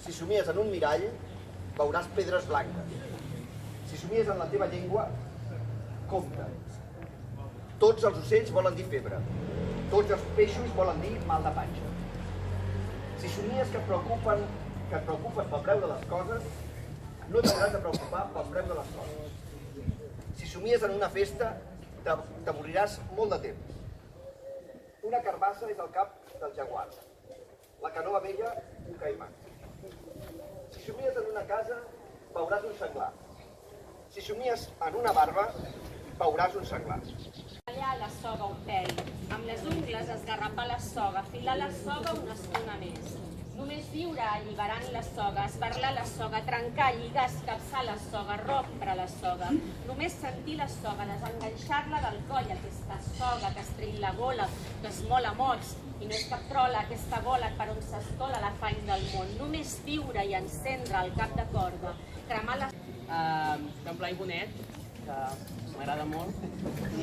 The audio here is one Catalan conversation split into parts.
Si somies en un mirall, veuràs pedres blanques. Si somies en la teva llengua, compte. Tots els ocells volen dir febre. Tots els peixos volen dir mal de panxa. Si somies que et preocupes pel preu de les coses, no t'hauràs de preocupar pel preu de les coses. Si somies en una festa, t'avorriràs molt de temps. Una carbassa és el cap del jaguar. La canoa vella, un caiman. Si somies en una casa, veuràs un senglar. Si somies en una barba, veuràs un senglar. Tallar la soga un pèl, amb les ungles esgarrapar la soga, filar la soga una estona més. Només viure alliberant la soga, esbarlar la soga, trencar, lligar, escapçar la soga, rompre la soga. Només sentir la soga, desenganxar-la del coll, aquesta soga que estreny la gola, que es mola a mots, i no és cap trola aquesta gola per on s'escola l'afany del món. Només viure i encendre el cap de corda, cremar la... D'en Blai Bonet, que m'agrada molt,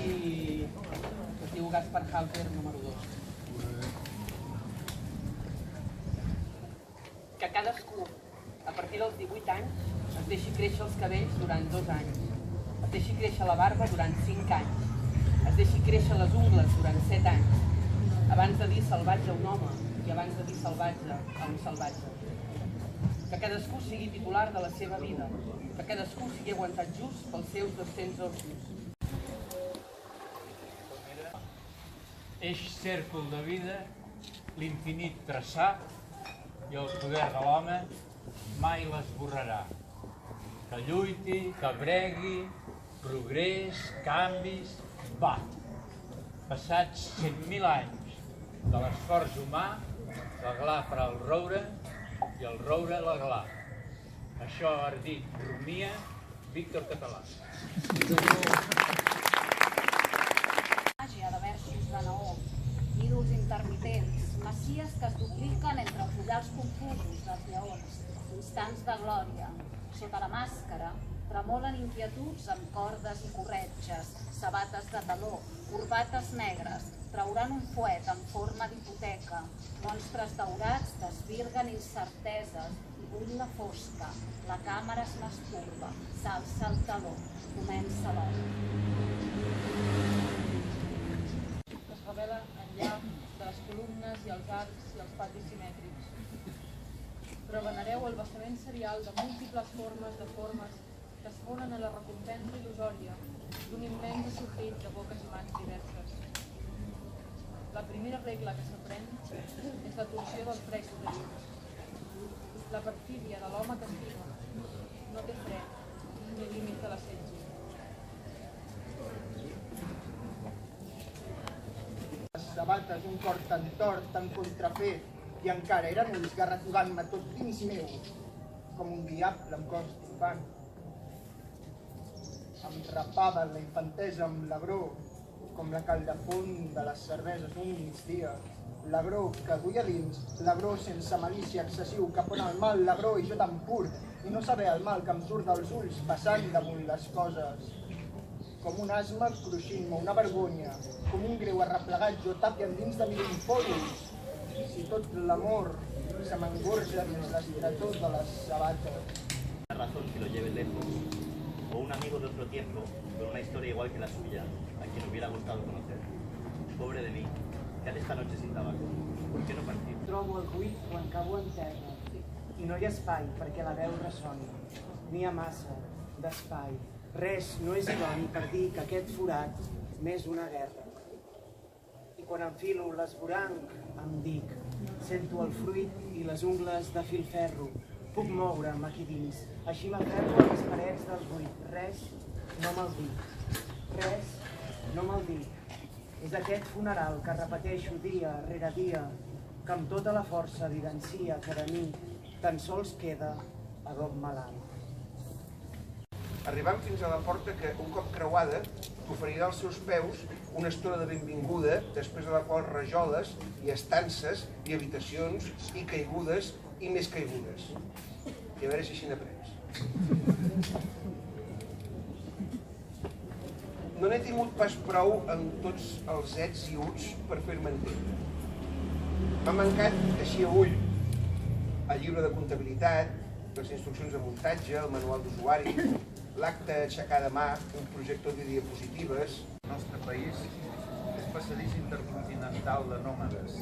i es diu Gaspar Halter, número 2. Que cadascú, a partir dels 18 anys, es deixi créixer els cabells durant 2 anys, es deixi créixer la barba durant 5 anys, es deixi créixer les ungles durant 7 anys, abans de dir salvatge a un home i abans de dir salvatge a un salvatge. Que cadascú sigui titular de la seva vida, que cadascú sigui aguantat just pels seus 200 ossos. Eix cèrcol de vida, l'infinit traçat, i el poder de l'home mai l'esborrarà. Que lluiti, que bregui, progrés, canvis, va. Passats 100.000 anys de l'esforç humà, la gla farà el roure i el roure la gla. Això ha dit Rumia, Víctor Català. Màgia de versos de Naó, ídols intermitents, masies que es dupliquen entre els ullals confusos dels lleons, instants de glòria. Sota la màscara tremolen inquietuds amb cordes i corretges, sabates de taló, corbates negres, trauran un fuet en forma d'hipoteca. Monstres daurats desvirguen incerteses i bull la fosca. La càmera es masturba, s'alça el taló, comença l'hora. Es revela enllà de les columnes i els arcs i els patis simètrics. Però venereu el vessament serial de múltiples formes de formes que es fonen a la recompensa il·lusòria d'un immens assortit de boques i mans diverses. La primera regla que s'aprèn és la torsió dels precs superiors. La perfídia de l'home que estima no té fre ni límit de l'assetgi. Les sabates, un cor tan tort, tan contrafet, i encara eren ulls garratigant-me tot dins meu, com un diable amb cos d'infant. Em rapava la infantesa amb l'agró, com la caldefont de les cerveses un migdia. L'agró que duia dins, l'agró sense malícia excessiu, que pon el mal, l'agró i jo tan pur, i no saber el mal que em surt dels ulls passant damunt les coses. Com un asma cruixint-me, una vergonya, com un greu arreplegat jo tapi endins de mil infòdols. Si tot l'amor se m'engorja dins l'estretor de les sabates. Una razón que lo lleve lejos, o un amigo de otro tiempo, con una historia igual que la suya, a quien hubiera gustado conocer. Pobre de mí, ¿qué haré esta noche sin tabaco? ¿Por qué no partir? Trobo el buit quan cabo en terra, i no hi ha espai perquè la veu ressoni. N'hi ha massa d'espai. Res no és idoni per dir que aquest forat m'és una guerra. I quan enfilo l'esvoranc em dic, sento el fruit i les ungles de filferro. Puc moure'm aquí dins, així m'aferro a les parets del buit. Res no me'l dic. Res no me'l dic. És aquest funeral que repeteixo dia rere dia, que amb tota la força evidencia que de mi tan sols queda adob malalt. Arribant fins a la porta que, un cop creuada, t'oferirà als seus peus una estona de benvinguda, després de la qual rajoles i estances i habitacions i caigudes i més caigudes. I a veure si així n'aprens. No n'he tingut pas prou amb tots els ets i uts per fer-me entendre. M'ha mancat així a ull, el llibre de comptabilitat, les instruccions de muntatge, el manual d'usuari, l'acte a aixecar de mà, un projector de diapositives. El nostre país és passadís intercontinental de nòmades.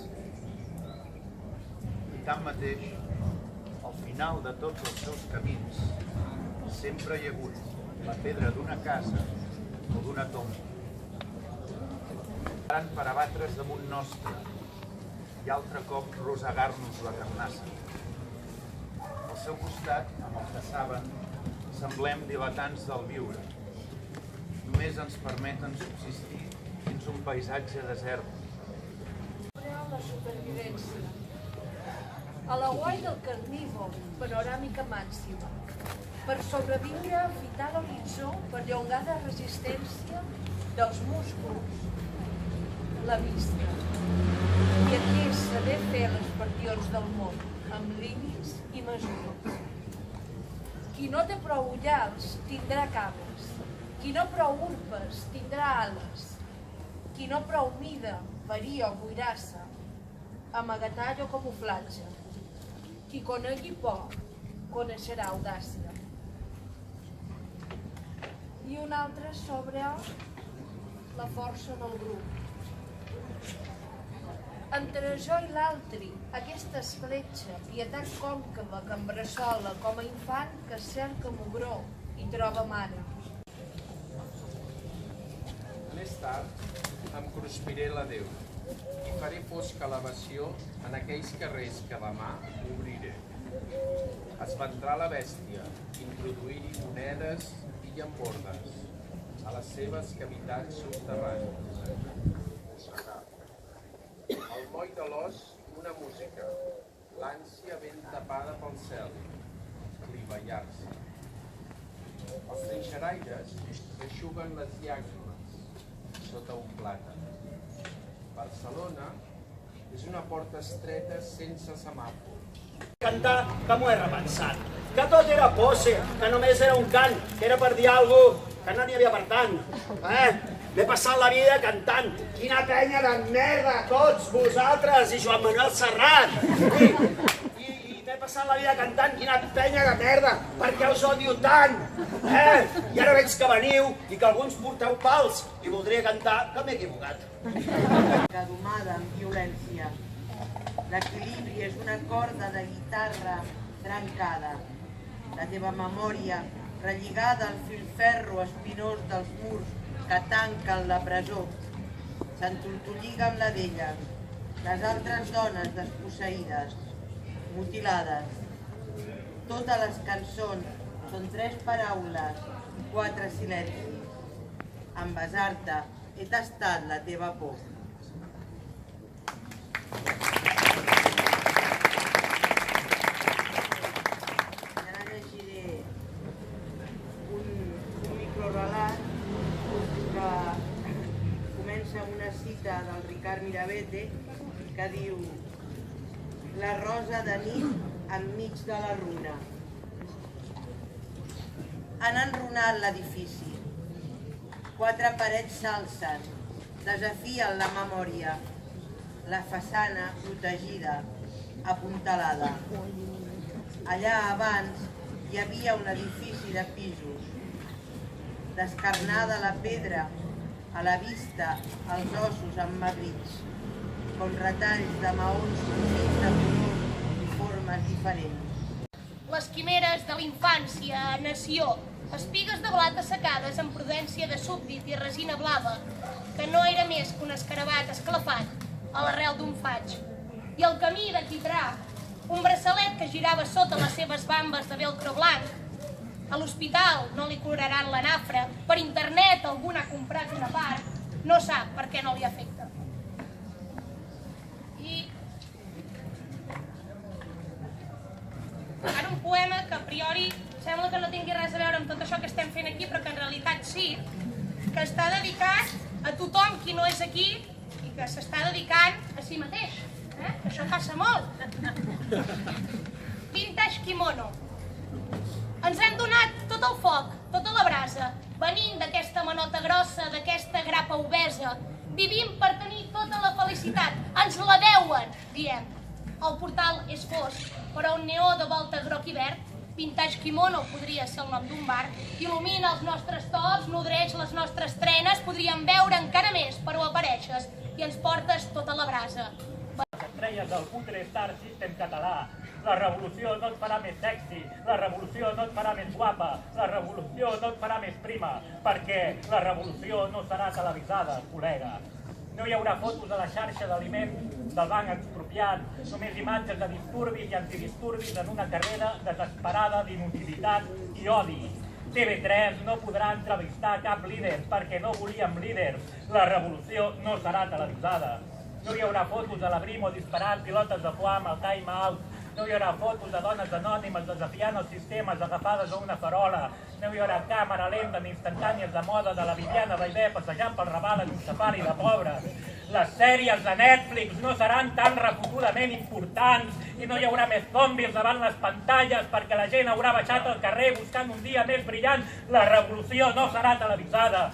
I tanmateix, al final de tots els seus camins, sempre hi ha hagut la pedra d'una casa o d'una tomba. Per abatre's damunt nostre i altre cop rosegar-nos la carnassa. Al seu costat, amb el que saben, semblem diletants del viure. Només ens permeten subsistir dins un paisatge desert. La supervivència. A la guai del carnívor, panoràmica màxima. Per sobreviure, fitar l'horitzó, perllongada resistència dels músculs, la vista. I aquí és saber fer les particions del món, amb límits i mesures. Qui no té prou ullals tindrà cames. Qui no prou urpes tindrà ales. Qui no prou mida, verí o boirassa, amagatall o camuflatge. Qui conegui poc, coneixerà audàcia. I un altre sobre la força del grup. Entre jo i l'altre, aquesta escletxa, pietat còncava que em bressola com a infant que cerca mugró i troba mare. Més tard em cruspiré la Déu i faré fosca elevació en aquells carrers que demà obriré. Es vendrà la bèstia, introduir-hi monedes i llambordes a les seves cavitats subterrànies. Al moll de l'os, una música, l'ànsia ben tapada pel cel, clivallar-se. Els trinxeraires eixuguen les llàgrimes sota un plàtan. Barcelona és una porta estreta sense semàfor. Cantar que m'ho he repensat, que tot era pose, que només era un cant, que era per dir alguna cosa, que no n'hi havia per tant. M'he passat la vida cantant. Quina penya de merda, tots vosaltres i Joan Manuel Serrat. I m'he passat la vida cantant. Quina penya de merda, per què us odio tant? I ara veig que veniu i que alguns porteu pals i voldria cantar que m'he equivocat. Domada amb violència. L'equilibri és una corda de guitarra trencada. La teva memòria, relligada al filferro espinós dels murs que tanquen la presó, s'entortolliga amb la d'ella. Les altres dones desposseïdes, mutilades. Totes les cançons són 3 paraules i 4 silencis. En besar-te he tastat la teva por. Ara llegiré un microrelat que comença amb una cita del Ricard Mirabete que diu: la rosa de nit enmig de la runa. Han enrunat l'edifici. 4 parets s'alcen, desafien la memòria. La façana protegida, apuntalada. Allà abans hi havia un edifici de pisos. Descarnada la pedra, a la vista els ossos emmagrits, com retalls de maons cosits de colors i formes diferents. Les quimeres de la infància, nació, espigues de blat assecades amb prudència de súbdit i resina blava, que no era més que un escarabat esclafat a l'arrel d'un faig. I el camí de quitrà, un braçalet que girava sota les seves bambes de velcro blanc. A l'hospital no li curaran la nafra, per internet algú n'ha comprat una part, no sap per què no li afecta. I ara un poema que a priori sembla que no tingui res a veure amb tot això que estem fent aquí, però que en realitat sí, que està dedicat a tothom qui no és aquí i que s'està dedicant a si mateix, que això passa molt. Vintage Kimono. Ens hem donat tot el foc, tota la brasa, venint d'aquesta manota grossa, d'aquesta grapa obesa. Vivim per tenir tota la felicitat. Ens la deuen, diem. El portal és fosc, però un neó de volta groc i verd, Vintage Kimono podria ser el nom d'un bar, il·lumina els nostres tops, nodreix les nostres trenes, podríem veure encara més, però apareixes i ens portes tota la brasa. Les estrelles del Putre Star System català. La revolució no et farà més sexy, la revolució no et farà més guapa, la revolució no et farà més prima, perquè la revolució no serà televisada, col·lega. No hi haurà fotos a la xarxa d'aliments del banc expropiat, només imatges de disturbis i antidisturbis en una carrera desesperada d'inutilitat i odi. TV3 no podrà entrevistar cap líder perquè no volíem líders. La revolució no serà televisada. No hi haurà fotos a la Brimo disparant pilotes de foam al time out. No hi haurà fotos de dones anònimes desafiant els sistemes agafades a una farola. No hi haurà càmera lenta ni instantànies de moda de la Viviana Baivé passejant pel Raval en un safari de pobres. Les sèries de Netflix no seran tan refotudament importants i no hi haurà més zombies davant les pantalles perquè la gent haurà baixat al carrer buscant un dia més brillant. La revolució no serà televisada.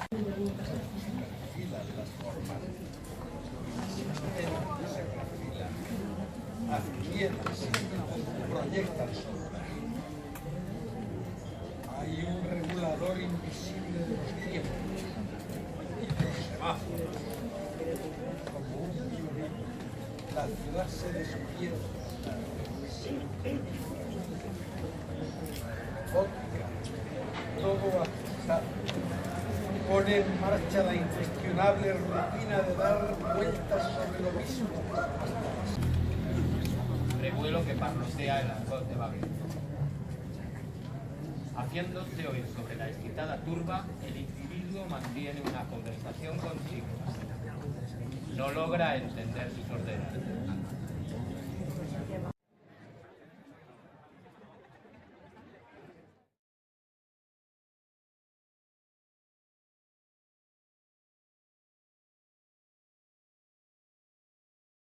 Proyectan sombras. Hay un regulador invisible de los tiempos y los semáforos. Como un violín, la ciudad se despierta. Óptica, todo ajustado. Pone en marcha la incuestionable rutina de dar vueltas sobre lo mismo. Revuelo que parlosea el argot de Babel. Haciéndose oír sobre la excitada turba, el individuo mantiene una conversación consigo. No logra entender sus órdenes.